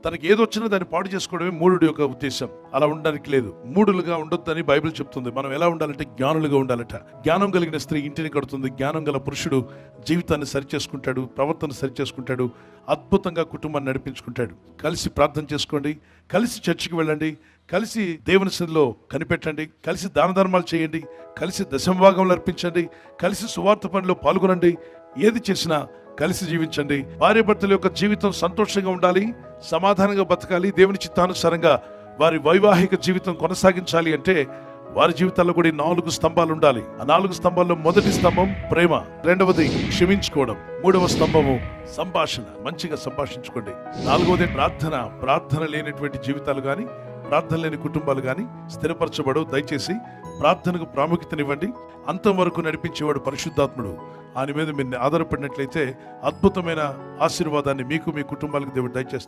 తనకి ఏదొచ్చినా దాన్ని పాడు చేసుకోవడమే మూఢుడి యొక్క ఉద్దేశం. అలా ఉండడానికి లేదు. మూఢులుగా ఉండొద్దని బైబిల్ చెప్తుంది. మనం ఎలా ఉండాలంటే జ్ఞానులుగా ఉండాలట. జ్ఞానం కలిగిన స్త్రీ ఇంటిని కడుతుంది. జ్ఞానం గల పురుషుడు జీవితాన్ని సరిచేసుకుంటాడు, ప్రవర్తన సరిచేసుకుంటాడు, అద్భుతంగా కుటుంబాన్ని నడిపించుకుంటాడు. కలిసి ప్రార్థన చేసుకోండి, కలిసి చర్చికి వెళ్ళండి, కలిసి దేవుని సన్నిధిలో కనిపెట్టండి, కలిసి దాన ధర్మాలు చేయండి, కలిసి దశమభాగంలో అర్పించండి, కలిసి సువార్త పనిలో పాల్గొనండి. ఏది చేసినా కలిసి జీవించండి. భార్యాభర్తల యొక్క జీవితం సంతోషంగా ఉండాలి, సమాధానంగా బతకాలి, దేవుని చిత్తానుసారంగా వారి వైవాహిక జీవితం కొనసాగించాలి అంటే వారి జీవితాల్లో కూడా 4 స్తంభాలు ఉండాలి. ఆ 4 స్తంభాల్లో మొదటి స్తంభం ప్రేమ, రెండవది క్షమించుకోవడం, మూడవ స్తంభము సంభాషణ, మంచిగా సంభాషించుకోండి, నాలుగవది ప్రార్థన. ప్రార్థన లేనటువంటి జీవితాలు కానీ, ప్రార్థన లేని కుటుంబాలు కానీ స్థిరపరచబడవు. దయచేసి ప్రార్థనకు ప్రాముఖ్యతనివ్వండి. అంతం వరకు నడిపించేవాడు పరిశుద్ధాత్ముడు. ఆయన మీద మీరు ఆధారపడినట్లయితే అద్భుతమైన ఆశీర్వాదాన్ని మీకు, మీ కుటుంబాలకు దేవుడు దయచేస్తారు.